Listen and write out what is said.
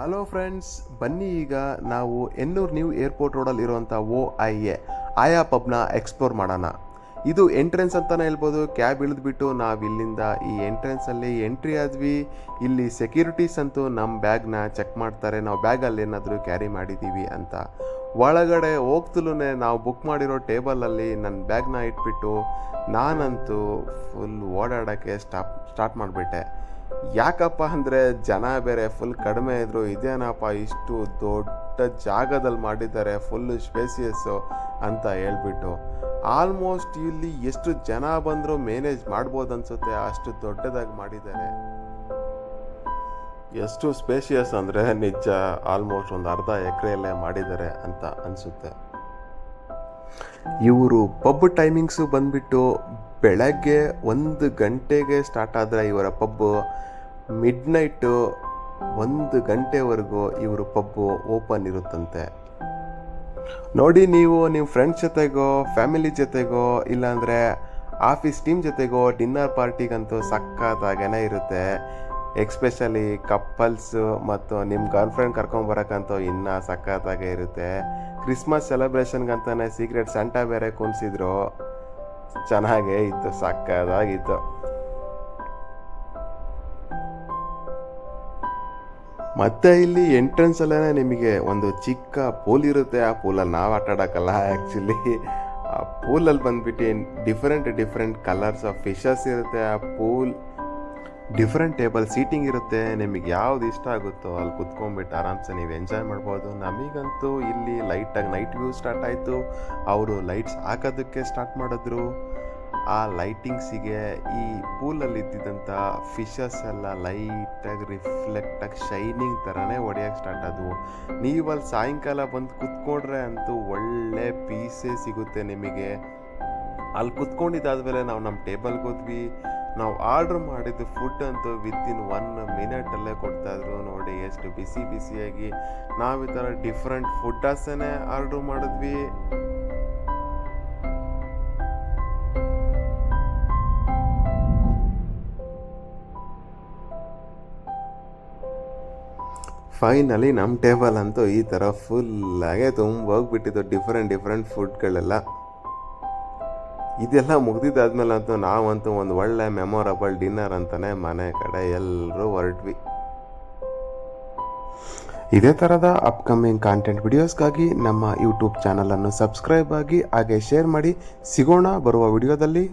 Hello friends, ಬನ್ನಿ ಈಗ ನಾವು ಎನ್ನೂರು ನ್ಯೂ ಏರ್ಪೋರ್ಟ್ ರೋಡಲ್ಲಿ ಇರುವಂಥ OIA ಆಯಾ ಪಬ್ನ ಎಕ್ಸ್ಪ್ಲೋರ್ ಮಾಡೋಣ. ಇದು ಎಂಟ್ರೆನ್ಸ್ ಅಂತಲೇ ಹೇಳ್ಬೋದು. ಕ್ಯಾಬ್ ಇಳಿದ್ಬಿಟ್ಟು ನಾವು ಇಲ್ಲಿಂದ ಈ ಎಂಟ್ರೆನ್ಸಲ್ಲಿ ಎಂಟ್ರಿ ಆದ್ವಿ. ಇಲ್ಲಿ ಸೆಕ್ಯೂರಿಟೀಸ್ ಅಂತೂ ನಮ್ಮ ಬ್ಯಾಗ್ನ ಚೆಕ್ ಮಾಡ್ತಾರೆ, ನಾವು ಬ್ಯಾಗಲ್ಲಿ ಏನಾದರೂ ಕ್ಯಾರಿ ಮಾಡಿದ್ದೀವಿ ಅಂತ. ಒಳಗಡೆ ಹೋಗ್ತಲೂ ನಾವು ಬುಕ್ ಮಾಡಿರೋ ಟೇಬಲಲ್ಲಿ ನನ್ನ ಬ್ಯಾಗ್ನ ಇಟ್ಬಿಟ್ಟು ನಾನಂತೂ ಫುಲ್ ಓಡಾಡೋಕ್ಕೆ ಸ್ಟಾರ್ಟ್ ಮಾಡಿಬಿಟ್ಟೆ. ಯಾಕಪ್ಪ ಅಂದರೆ ಜನ ಬೇರೆ ಫುಲ್ ಕಡಿಮೆ ಇದ್ದರು. ಇದೇನಪ್ಪ ಇಷ್ಟು ದೊಡ್ಡ ಜಾಗದಲ್ಲಿ ಮಾಡಿದ್ದಾರೆ, ಫುಲ್ಲು ಸ್ಪೇಸಿಯಸ್ಸು ಅಂತ ಹೇಳ್ಬಿಟ್ಟು. ಆಲ್ಮೋಸ್ಟ್ ಇಲ್ಲಿ ಎಷ್ಟು ಜನ ಬಂದರೂ ಮ್ಯಾನೇಜ್ ಮಾಡ್ಬೋದು ಅನಿಸುತ್ತೆ, ಅಷ್ಟು ದೊಡ್ಡದಾಗಿ ಮಾಡಿದ್ದಾರೆ. ಎಷ್ಟು ಸ್ಪೇಷಿಯಸ್ ಅಂದರೆ ನಿಜ ಆಲ್ಮೋಸ್ಟ್ ಒಂದು ಅರ್ಧ ಎಕರೆಯಲ್ಲೇ ಮಾಡಿದ್ದಾರೆ ಅಂತ ಅನಿಸುತ್ತೆ. ಇವರು ಪಬ್ ಟೈಮಿಂಗ್ಸು ಬಂದುಬಿಟ್ಟು ಬೆಳಗ್ಗೆ 1 ಗಂಟೆಗೆ ಸ್ಟಾರ್ಟ್ ಆದರೆ ಇವರ ಪಬ್ಬು ಮಿಡ್ನೈಟು 1 ಗಂಟೆವರೆಗೂ ಇವರು ಪಬ್ಬು ಓಪನ್ ಇರುತ್ತಂತೆ. ನೋಡಿ, ನೀವು ನಿಮ್ಮ ಫ್ರೆಂಡ್ಸ್ ಜೊತೆಗೋ ಫ್ಯಾಮಿಲಿ ಜೊತೆಗೋ ಇಲ್ಲಾಂದರೆ ಆಫೀಸ್ ಟೀಮ್ ಜೊತೆಗೋ ಡಿನ್ನರ್ ಪಾರ್ಟಿಗಂತೂ ಸಖತ್ತಾಗೇ ಇರುತ್ತೆ. ಎಕ್ಸ್ಪೆಷಲಿ ಕಪ್ಪಲ್ಸು ಮತ್ತು ನಿಮ್ಮ ಗರ್ಲ್ ಫ್ರೆಂಡ್ ಕರ್ಕೊಂಬರೋಕ್ಕಂತೂ ಇನ್ನೂ ಸಖತ್ತಾಗೇ ಇರುತ್ತೆ. ಕ್ರಿಸ್ಮಸ್ ಸೆಲೆಬ್ರೇಷನ್ಗಂತಾನೆ ಸೀಕ್ರೆಟ್ ಸ್ಯಾಂಟಾ ಬೇರೆ ಕುಣಿಸಿದ್ರು, ಚೆನ್ನಾಗೇ ಇತ್ತು, ಸಖತ್ತಾಗಿತ್ತು. ಮತ್ತೆ ಇಲ್ಲಿ ಎಂಟ್ರೆನ್ಸಲ್ಲೇ ನಿಮಗೆ ಒಂದು ಚಿಕ್ಕ ಪೂಲ್ ಇರುತ್ತೆ. ಆ ಪೂಲಲ್ಲಿ ನಾವು ಆಟ ಆಡೋಕ್ಕಲ್ಲ, ಆ್ಯಕ್ಚುಲಿ ಆ ಪೂಲಲ್ಲಿ ಬಂದ್ಬಿಟ್ಟು ಡಿಫ್ರೆಂಟ್ ಕಲರ್ಸ್ ಆಫ್ ಫಿಶಸ್ ಇರುತ್ತೆ. ಆ ಪೂಲ್ ಡಿಫ್ರೆಂಟ್ ಟೇಬಲ್ ಸೀಟಿಂಗ್ ಇರುತ್ತೆ. ನಿಮಗೆ ಯಾವ್ದು ಇಷ್ಟ ಆಗುತ್ತೋ ಅಲ್ಲಿ ಕುತ್ಕೊಂಡ್ಬಿಟ್ಟು ಆರಾಮ್ಸೆ ನೀವು ಎಂಜಾಯ್ ಮಾಡ್ಬೋದು. ನಮಗಂತೂ ಇಲ್ಲಿ ಲೈಟಾಗಿ ನೈಟ್ ವ್ಯೂ ಸ್ಟಾರ್ಟ್ ಆಯಿತು. ಅವರು ಲೈಟ್ಸ್ ಹಾಕೋದಕ್ಕೆ ಸ್ಟಾರ್ಟ್ ಮಾಡಿದ್ರು. ಆ ಲೈಟಿಂಗ್ಸಿಗೆ ಈ ಪೂಲಲ್ಲಿ ಇದ್ದಿದ್ದಂಥ ಫಿಶಸ್ ಎಲ್ಲ ಲೈಟಾಗಿ ರಿಫ್ಲೆಕ್ಟಾಗಿ ಶೈನಿಂಗ್ ಥರನೇ ಹೊಡೆಯೋಕ್ಕೆ ಸ್ಟಾರ್ಟ್ ಆದವು. ನೀವಲ್ಲಿ ಸಾಯಂಕಾಲ ಬಂದು ಕುತ್ಕೊಂಡ್ರೆ ಅಂತೂ ಒಳ್ಳೆ ಪೀಸೇ ಸಿಗುತ್ತೆ ನಿಮಗೆ. ಅಲ್ಲಿ ಕುತ್ಕೊಂಡಿದ್ದಾದ್ಮೇಲೆ ನಾವು ನಮ್ಮ ಟೇಬಲ್ಗೆ ಹೋದ್ವಿ. ನಾವು ಆರ್ಡ್ರ್ ಮಾಡಿದ್ದು ಫುಡ್ ಅಂತೂ ವಿತಿನ್ 1 ಮಿನಿಟಲ್ಲೇ ಕೊಡ್ತಾಯಿದ್ರು. ನೋಡಿ ಎಷ್ಟು ಬಿಸಿಯಾಗಿ ನಾವು ಈ ಥರ ಡಿಫ್ರೆಂಟ್ ಫುಡ್ಡಸ್ಸೇ ಆರ್ಡ್ರ್ ಮಾಡಿದ್ವಿ. ಫೈನಲಿ ನಮ್ಮ ಟೇಬಲ್ ಅಂತೂ ಈ ಥರ ಫುಲ್ಲಾಗೆ ತುಂಬ ಹೋಗ್ಬಿಟ್ಟಿದ್ದು ಡಿಫ್ರೆಂಟ್ ಫುಡ್ಗಳೆಲ್ಲ. ಇದೆಲ್ಲ ಮುಗ್ದಿದ್ದಾದ್ಮೇಲೆ ಅಂತೂ ನಾವಂತೂ ಒಂದು ಒಳ್ಳೆ ಮೆಮೊರಬಲ್ ಡಿನ್ನರ್ ಅಂತಲೇ ಮನೆ ಕಡೆ ಎಲ್ಲರೂ ಹೊರಟ್ವಿ. ಇದೇ ಥರದ ಅಪ್ಕಮಿಂಗ್ ಕಾಂಟೆಂಟ್ ವಿಡಿಯೋಸ್ಗಾಗಿ ನಮ್ಮ ಯೂಟ್ಯೂಬ್ ಚಾನಲನ್ನು ಸಬ್ಸ್ಕ್ರೈಬ್ ಆಗಿ ಹಾಗೆ ಶೇರ್ ಮಾಡಿ. ಸಿಗೋಣ ಬರುವ ವಿಡಿಯೋದಲ್ಲಿ.